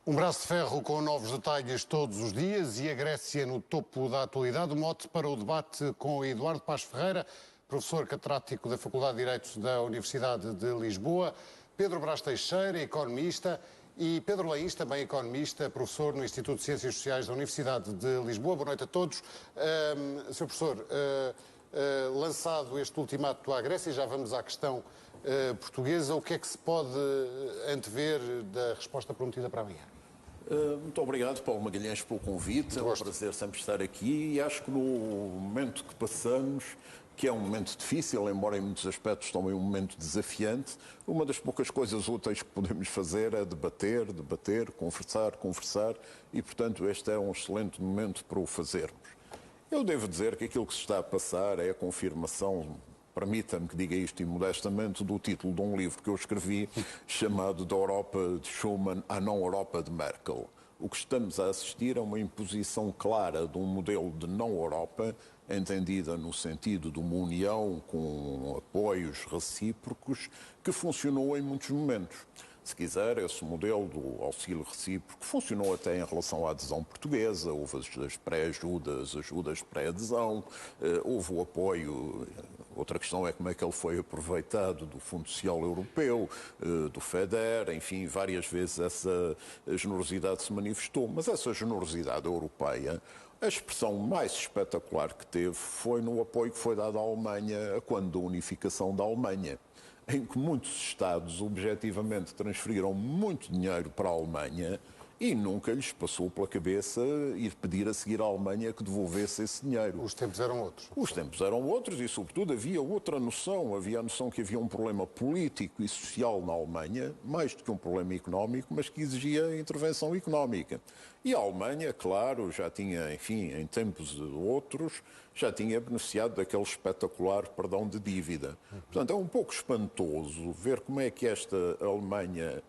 Um braço de ferro com novos detalhes todos os dias e a Grécia no topo da atualidade. O mote para o debate com Eduardo Paz Ferreira, professor catedrático da Faculdade de Direito da Universidade de Lisboa, Pedro Brás Teixeira, economista, e Pedro Leís, também economista, professor no Instituto de Ciências Sociais da Universidade de Lisboa. Boa noite a todos. Sr. Professor, lançado este ultimato à Grécia, já vamos à questão portuguesa, o que é que se pode antever da resposta prometida para amanhã? Muito obrigado, Paulo Magalhães, pelo convite. É um prazer sempre estar aqui e acho que no momento que passamos, que é um momento difícil, embora em muitos aspectos também um momento desafiante, uma das poucas coisas úteis que podemos fazer é debater, conversar e, portanto, este é um excelente momento para o fazermos. Eu devo dizer que aquilo que se está a passar é a confirmação, permita-me que diga isto imodestamente, do título de um livro que eu escrevi chamado Da Europa de Schuman à Não-Europa de Merkel. O que estamos a assistir é uma imposição clara de um modelo de não-Europa, entendida no sentido de uma união com apoios recíprocos, que funcionou em muitos momentos. Se quiser, esse modelo do auxílio recíproco funcionou até em relação à adesão portuguesa, houve as pré-ajudas, ajudas pré-adesão, houve o apoio. Outra questão é como é que ele foi aproveitado do Fundo Social Europeu, do FEDER, enfim, várias vezes essa generosidade se manifestou. Mas essa generosidade europeia, a expressão mais espetacular que teve foi no apoio que foi dado à Alemanha quando da unificação da Alemanha, em que muitos Estados objetivamente transferiram muito dinheiro para a Alemanha e nunca lhes passou pela cabeça ir pedir a seguir à Alemanha que devolvesse esse dinheiro. Os tempos eram outros. Os tempos eram outros e, sobretudo, havia outra noção. Havia a noção que havia um problema político e social na Alemanha, mais do que um problema económico, mas que exigia intervenção económica. E a Alemanha, claro, já tinha, enfim, em tempos outros, já tinha beneficiado daquele espetacular perdão de dívida. Portanto, é um pouco espantoso ver como é que esta Alemanha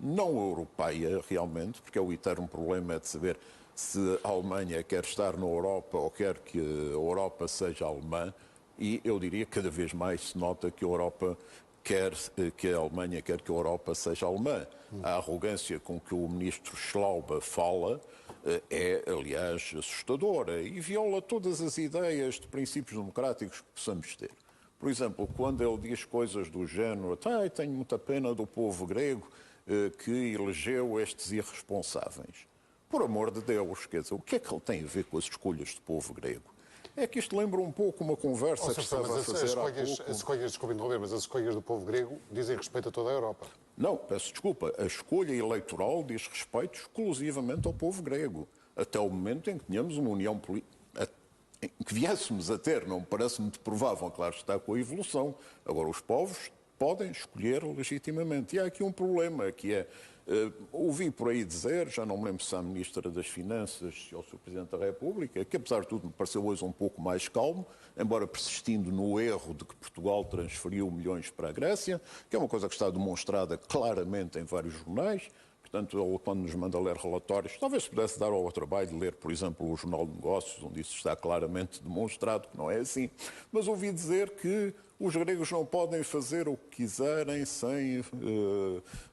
não europeia, realmente, porque é o eterno problema de saber se a Alemanha quer estar na Europa ou quer que a Europa seja alemã, e eu diria que cada vez mais se nota que a Europa quer que a Alemanha quer que a Europa seja alemã. A arrogância com que o ministro Schäuble fala é, aliás, assustadora e viola todas as ideias de princípios democráticos que possamos ter. Por exemplo, quando ele diz coisas do género, tenho muita pena do povo grego que elegeu estes irresponsáveis. Por amor de Deus, quer dizer, o que é que ele tem a ver com as escolhas do povo grego? É que isto lembra um pouco uma conversa que estava a fazer há pouco. As escolhas, desculpe interromper, mas as escolhas do povo grego dizem respeito a toda a Europa. Não, peço desculpa, a escolha eleitoral diz respeito exclusivamente ao povo grego. Até o momento em que tínhamos uma união política, que viéssemos a ter, não me parece muito provável, claro está, com a evolução. Agora, os povos podem escolher legitimamente. E há aqui um problema, que é, ouvi por aí dizer, já não me lembro se a Ministra das Finanças ou se o Presidente da República, que apesar de tudo me pareceu hoje um pouco mais calmo, embora persistindo no erro de que Portugal transferiu milhões para a Grécia, que é uma coisa que está demonstrada claramente em vários jornais. Portanto, ele, quando nos manda ler relatórios, talvez se pudesse dar ao trabalho de ler, por exemplo, o Jornal de Negócios, onde isso está claramente demonstrado que não é assim. Mas ouvi dizer que os gregos não podem fazer o que quiserem sem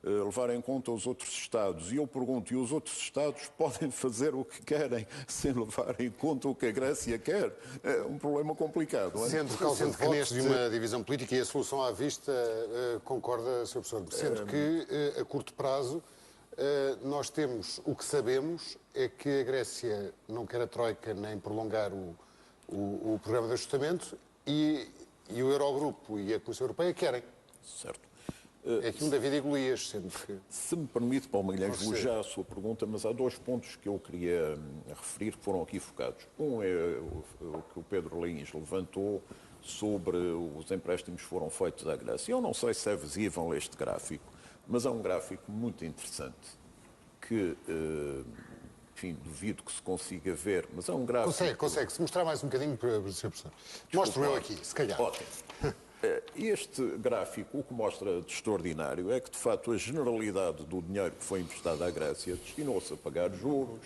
levar em conta os outros Estados. E eu pergunto, e os outros Estados podem fazer o que querem sem levar em conta o que a Grécia quer? É um problema complicado. Sendo que neste uma divisão política e a solução à vista, concorda, Sr. Professor, sendo que a curto prazo nós temos o que sabemos é que a Grécia não quer a Troika nem prolongar o programa de ajustamento e o Eurogrupo e a Comissão Europeia querem. Certo. É aqui um David e Golias, sendo que... Se me permite, Paulo Magalhães, vou já à sua pergunta, mas há dois pontos que eu queria referir que foram aqui focados. Um é o que o Pedro Leís levantou sobre os empréstimos que foram feitos à Grécia. Eu não sei se é visível este gráfico, mas é um gráfico muito interessante que, enfim, duvido que se consiga ver, mas é um gráfico... Consegue. Se mostrar mais um bocadinho, Sr. Professor. Mostro eu aqui, se calhar. Ótimo. Este gráfico, o que mostra de extraordinário é que, de facto, a generalidade do dinheiro que foi emprestado à Grécia destinou-se a pagar juros,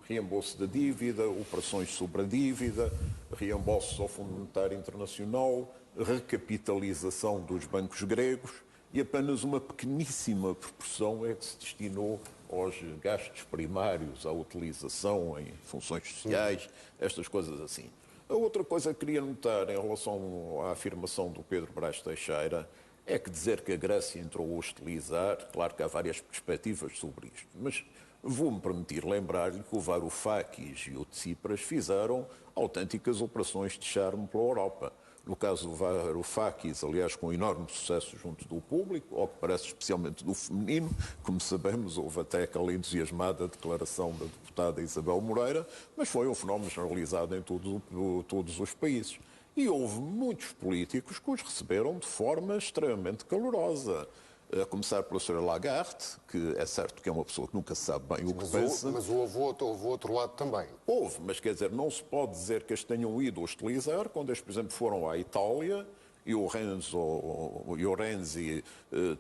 reembolso da dívida, operações sobre a dívida, reembolsos ao Fundo Monetário Internacional, recapitalização dos bancos gregos, e apenas uma pequeníssima proporção é que se destinou aos gastos primários, à utilização em funções sociais, estas coisas assim. A outra coisa que queria notar em relação à afirmação do Pedro Brás Teixeira é que dizer que a Grécia entrou a hostilizar, claro que há várias perspectivas sobre isto, mas vou-me permitir lembrar-lhe que o Varoufakis e o Tsipras fizeram autênticas operações de charme pela Europa. No caso do Varoufakis, aliás, com enorme sucesso junto do público, ao que parece especialmente do feminino, como sabemos, houve até aquela entusiasmada declaração da deputada Isabel Moreira, mas foi um fenómeno generalizado em todos os países. E houve muitos políticos que os receberam de forma extremamente calorosa. A começar pela Sra. Lagarde, que é certo que é uma pessoa que nunca sabe bem o que pensa. Mas houve outro lado também. Houve, mas quer dizer, não se pode dizer que as tenham ido hostilizar quando eles, por exemplo, foram à Itália e o Renzi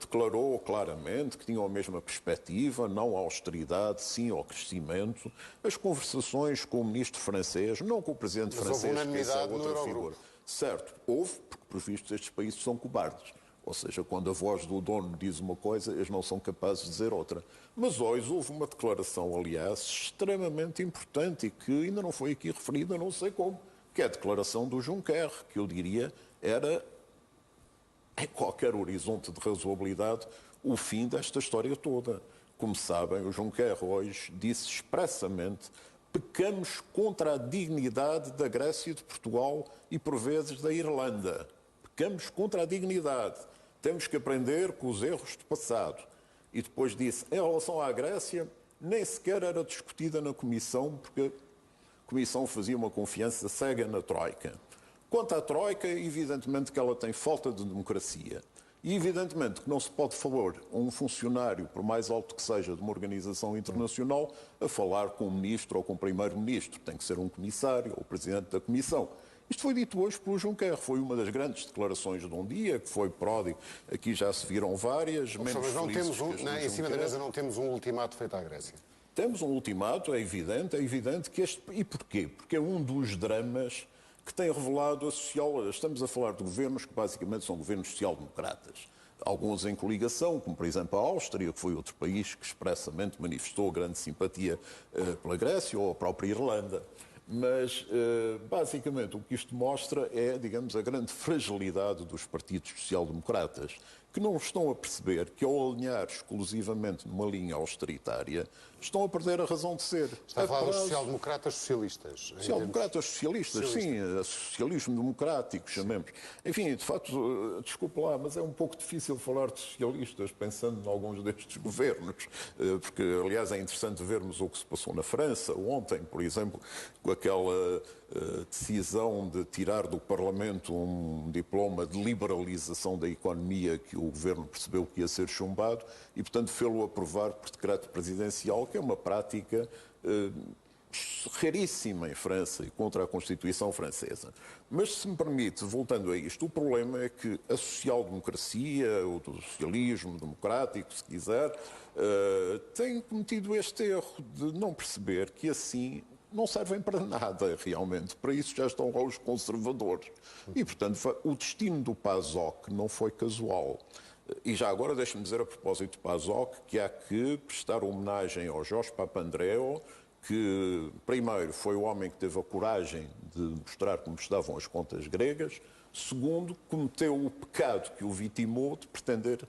declarou claramente que tinham a mesma perspectiva, não à austeridade, sim ao crescimento. As conversações com o ministro francês, não com o presidente francês, houve unanimidade que é outra no figura. Eurogrupo. Certo, houve, porque, por visto, estes países são cobardes. Ou seja, quando a voz do dono diz uma coisa, eles não são capazes de dizer outra. Mas hoje houve uma declaração, aliás, extremamente importante e que ainda não foi aqui referida, não sei como, que é a declaração do Juncker, que eu diria era, em qualquer horizonte de razoabilidade, o fim desta história toda. Como sabem, o Juncker hoje disse expressamente: pecamos contra a dignidade da Grécia, de Portugal e, por vezes, da Irlanda. Pecamos contra a dignidade. Temos que aprender com os erros do passado. E depois disse, em relação à Grécia, nem sequer era discutida na Comissão, porque a Comissão fazia uma confiança cega na Troika. Quanto à Troika, evidentemente que ela tem falta de democracia. E evidentemente que não se pode falar a um funcionário, por mais alto que seja, de uma organização internacional, a falar com o ministro ou com o primeiro-ministro. Tem que ser um comissário ou o presidente da Comissão. Isto foi dito hoje pelo Juncker, foi uma das grandes declarações de um dia, que foi pródigo. Aqui já se viram várias, Mas não temos em cima da mesa não temos um ultimato feito à Grécia. Temos um ultimato, é evidente que este... E porquê? Porque é um dos dramas que tem revelado a social... Estamos a falar de governos que basicamente são governos social-democratas. Alguns em coligação, como por exemplo a Áustria, que foi outro país que expressamente manifestou grande simpatia pela Grécia, ou a própria Irlanda. Mas, basicamente, o que isto mostra é, digamos, a grande fragilidade dos partidos social-democratas, que não estão a perceber que, ao alinhar exclusivamente numa linha austeritária, estão a perder a razão de ser. Está a falar dos social-democratas socialistas. Social-democratas socialistas, sim, socialismo democrático, chamemos. Enfim, de facto, desculpe lá, mas é um pouco difícil falar de socialistas pensando em alguns destes governos, porque, aliás, é interessante vermos o que se passou na França ontem, por exemplo, com aquela decisão de tirar do Parlamento um diploma de liberalização da economia que o governo percebeu que ia ser chumbado e, portanto, fê-lo aprovar por decreto presidencial, que é uma prática raríssima em França e contra a Constituição francesa. Mas, se me permite, voltando a isto, o problema é que a social-democracia, o socialismo democrático, se quiser, tem cometido este erro de não perceber que assim não servem para nada, realmente. Para isso já estão lá os conservadores. E, portanto, o destino do PASOK não foi casual. E já agora deixe-me dizer, a propósito do PASOK, que há que prestar homenagem ao Jorge Papandreou, que, primeiro, foi o homem que teve a coragem de mostrar como estavam as contas gregas. Segundo, cometeu o pecado que o vitimou de pretender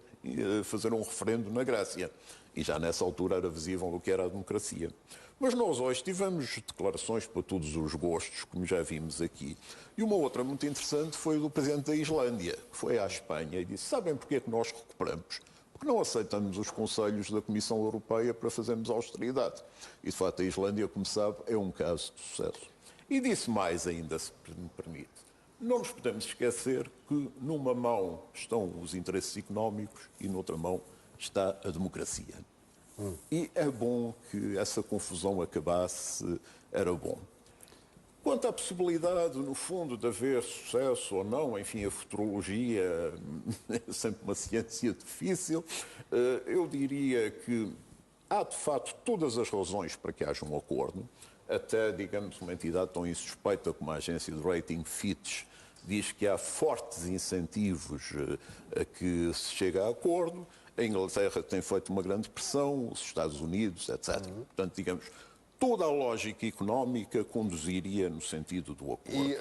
fazer um referendo na Grécia. E já nessa altura era visível o que era a democracia. Mas nós hoje tivemos declarações para todos os gostos, como já vimos aqui. E uma outra muito interessante foi do presidente da Islândia, que foi à Espanha e disse: sabem porquê que nós recuperamos? Porque não aceitamos os conselhos da Comissão Europeia para fazermos austeridade. E, de facto, a Islândia, como sabe, é um caso de sucesso. E disse mais ainda, se me permite. Não nos podemos esquecer que numa mão estão os interesses económicos e noutra mão está a democracia. E é bom que essa confusão acabasse, era bom. Quanto à possibilidade, no fundo, de haver sucesso ou não, enfim, a futurologia é sempre uma ciência difícil, eu diria que há, de facto, todas as razões para que haja um acordo, até, digamos, uma entidade tão insuspeita como a agência de rating Fitch diz que há fortes incentivos a que se chegue a acordo. A Inglaterra tem feito uma grande pressão, os Estados Unidos, etc. Portanto, digamos, toda a lógica económica conduziria no sentido do acordo. E,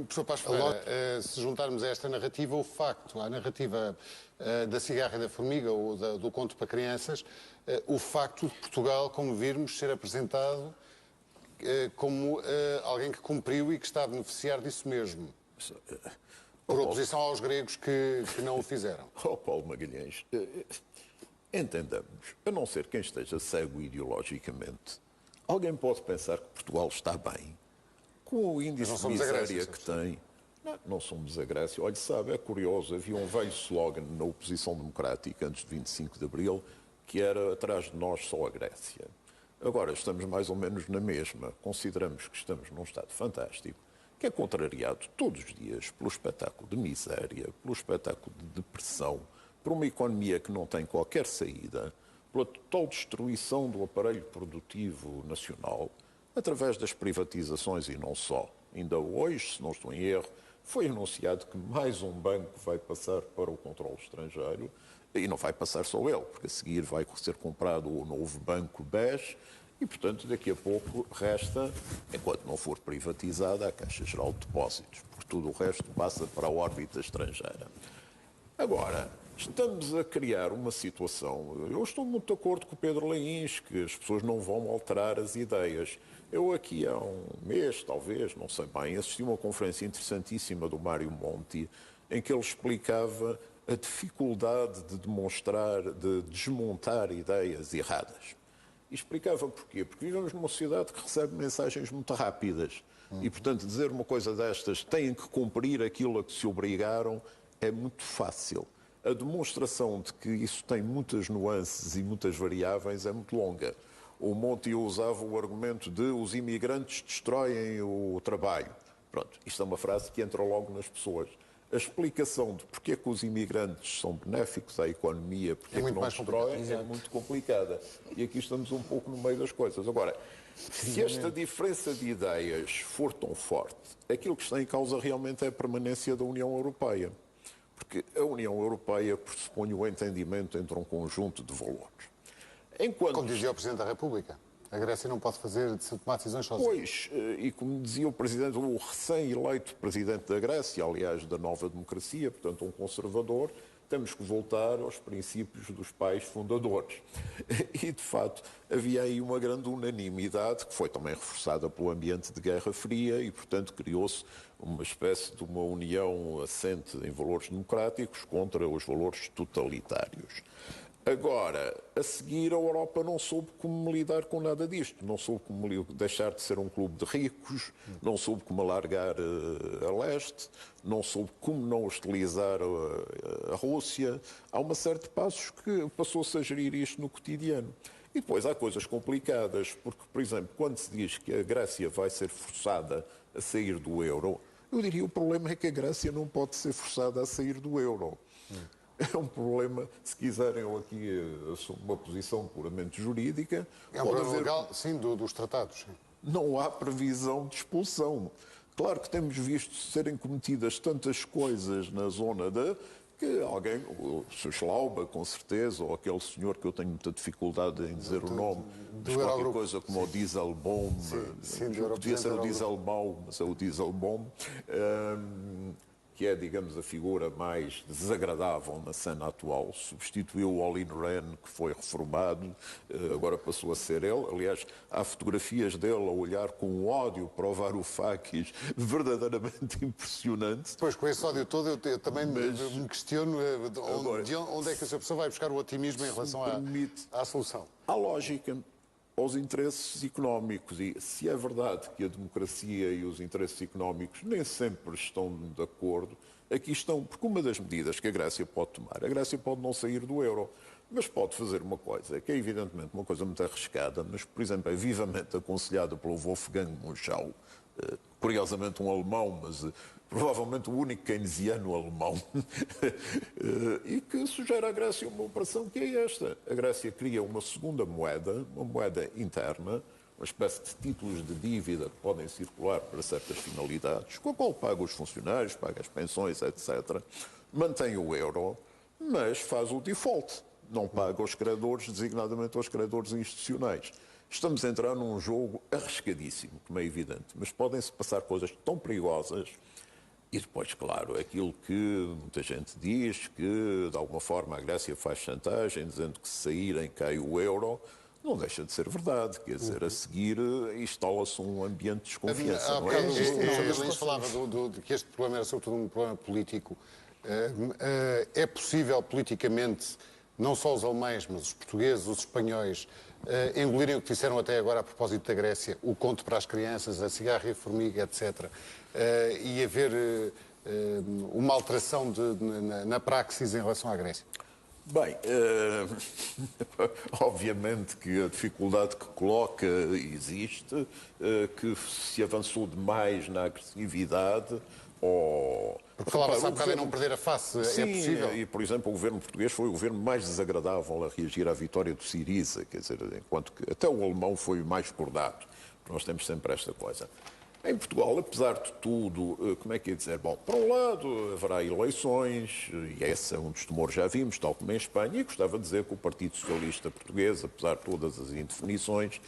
professor Passos Ferreira, se juntarmos a esta narrativa o facto, a narrativa da cigarra e da formiga, ou do conto para crianças, o facto de Portugal, como virmos, ser apresentado como alguém que cumpriu e que está a beneficiar disso mesmo. Por oposição aos gregos que não o fizeram. Paulo Magalhães, entendamos, a não ser quem esteja cego ideologicamente, alguém pode pensar que Portugal está bem com o índice de miséria que tem. Não somos a Grécia. Olha, sabe, é curioso, havia um velho slogan na oposição democrática antes de 25 de Abril, que era atrás de nós só a Grécia. Agora estamos mais ou menos na mesma. Consideramos que estamos num estado fantástico, que é contrariado todos os dias pelo espetáculo de miséria, pelo espetáculo de depressão, por uma economia que não tem qualquer saída, pela total destruição do aparelho produtivo nacional, através das privatizações e não só. Ainda hoje, se não estou em erro, foi anunciado que mais um banco vai passar para o controle estrangeiro, e não vai passar só ele, porque a seguir vai ser comprado o novo banco BES, e, portanto, daqui a pouco resta, enquanto não for privatizada, a Caixa Geral de Depósitos, porque tudo o resto passa para a órbita estrangeira. Agora, estamos a criar uma situação. Eu estou muito de acordo com o Pedro Leins, que as pessoas não vão alterar as ideias. Eu aqui há um mês, talvez, não sei bem, assisti a uma conferência interessantíssima do Mário Monti, em que ele explicava a dificuldade de demonstrar, de desmontar ideias erradas. E explicava porquê. Porque vivemos numa sociedade que recebe mensagens muito rápidas. E, portanto, dizer uma coisa destas, têm que cumprir aquilo a que se obrigaram, é muito fácil. A demonstração de que isso tem muitas nuances e muitas variáveis é muito longa. O Monti usava o argumento de os imigrantes destroem o trabalho. Pronto, isto é uma frase que entra logo nas pessoas. A explicação de porque é que os imigrantes são benéficos à economia, porque é que não destroem, é muito complicada. E aqui estamos um pouco no meio das coisas. Agora, se esta diferença de ideias for tão forte, aquilo que está em causa realmente é a permanência da União Europeia. Porque a União Europeia pressupõe o entendimento entre um conjunto de valores. Como dizia o Presidente da República, a Grécia não pode tomar decisões sozinha. Pois, e como dizia o Presidente, o recém-eleito Presidente da Grécia, aliás, da nova democracia, portanto um conservador, temos que voltar aos princípios dos pais fundadores. E, de facto, havia aí uma grande unanimidade, que foi também reforçada pelo ambiente de Guerra Fria, e, portanto, criou-se uma espécie de uma união assente em valores democráticos contra os valores totalitários. Agora, a seguir, a Europa não soube como lidar com nada disto. Não soube como deixar de ser um clube de ricos, não soube como alargar a leste, não soube como não hostilizar a Rússia. Há uma série de passos que passou-se a gerir isto no cotidiano. E depois há coisas complicadas, porque, por exemplo, quando se diz que a Grécia vai ser forçada a sair do euro, eu diria que o problema é que a Grécia não pode ser forçada a sair do euro. É um problema, se quiserem, eu aqui assumo uma posição puramente jurídica. É um problema legal, sim, dos tratados. Sim. Não há previsão de expulsão. Claro que temos visto serem cometidas tantas coisas na zona que alguém, o Sr. Schlauber, com certeza, ou aquele senhor que eu tenho muita dificuldade em dizer o nome, mas qualquer coisa como o Dieselbaum, podia ser o Dieselbaum, mas é o Dieselbaum, que é, digamos, a figura mais desagradável na cena atual, substituiu o Olli Rehn, que foi reformado, agora passou a ser ele. Aliás, há fotografias dele a olhar com ódio para o Varoufakis, verdadeiramente impressionante. Pois, com esse ódio todo, eu também me questiono onde é que a sua pessoa vai buscar o otimismo em relação à solução. Há lógica aos interesses económicos. E se é verdade que a democracia e os interesses económicos nem sempre estão de acordo, aqui estão, porque uma das medidas que a Grécia pode tomar, a Grécia pode não sair do euro, mas pode fazer uma coisa, que é evidentemente uma coisa muito arriscada, mas, por exemplo, é vivamente aconselhada pelo Wolfgang Munchau, curiosamente um alemão, mas provavelmente o único keynesiano alemão, e que sugere à Grécia uma operação que é esta. A Grécia cria uma segunda moeda, uma moeda interna, uma espécie de títulos de dívida que podem circular para certas finalidades, com a qual paga os funcionários, paga as pensões, etc. Mantém o euro, mas faz o default. não paga aos credores, designadamente aos credores institucionais. Estamos a entrar num jogo arriscadíssimo, como é evidente, mas podem-se passar coisas tão perigosas. E depois, claro, aquilo que muita gente diz, que de alguma forma a Grécia faz chantagem, dizendo que se saírem cai o euro, não deixa de ser verdade. Quer dizer, a seguir instala-se um ambiente de desconfiança. Há Não é? bocado o falava de que este problema era sobretudo um problema político. É possível politicamente, não só os alemães, mas os portugueses, os espanhóis, engolirem o que disseram até agora a propósito da Grécia, o conto para as crianças, a cigarra e a formiga, etc., e haver uma alteração na praxis em relação à Grécia? Bem, obviamente que a dificuldade que coloca existe, que se avançou demais na agressividade ou... Porque falava-se há bocado em não perder a face, Sim, é possível? e, por exemplo, o governo português foi o governo mais desagradável a reagir à vitória do Syriza, quer dizer, enquanto que até o alemão foi o mais acordado. Nós temos sempre esta coisa. Em Portugal, apesar de tudo, como é que é dizer? Bom, por um lado, haverá eleições, e esse é um dos temores já vimos, tal como em Espanha, e gostava de dizer que o Partido Socialista Português, apesar de todas as indefinições,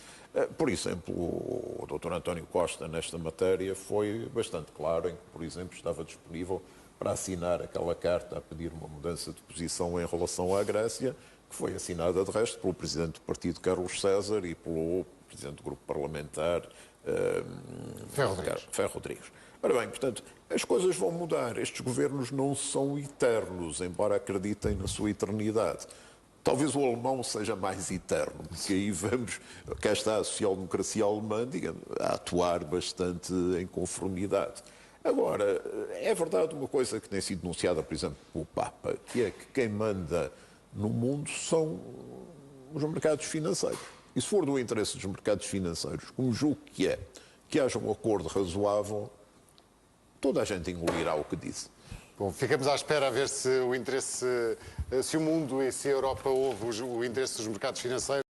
por exemplo, o Dr. António Costa, nesta matéria, foi bastante claro em que, por exemplo, estava disponível para assinar aquela carta a pedir uma mudança de posição em relação à Grécia, que foi assinada, de resto, pelo Presidente do Partido, Carlos César, e pelo Presidente do Grupo Parlamentar, Ferro Rodrigues. Ora bem, portanto, as coisas vão mudar. Estes governos não são eternos, embora acreditem na sua eternidade. Talvez o alemão seja mais eterno, porque aí vemos, cá está a social-democracia alemã, digamos, a atuar bastante em conformidade. Agora, é verdade uma coisa que tem sido denunciada, por exemplo, pelo Papa, que é que quem manda no mundo são os mercados financeiros. E se for do interesse dos mercados financeiros, como julgo que haja um acordo razoável, toda a gente engolirá o que disse. Bom, ficamos à espera a ver se o interesse, se o mundo e se a Europa ouve o interesse dos mercados financeiros.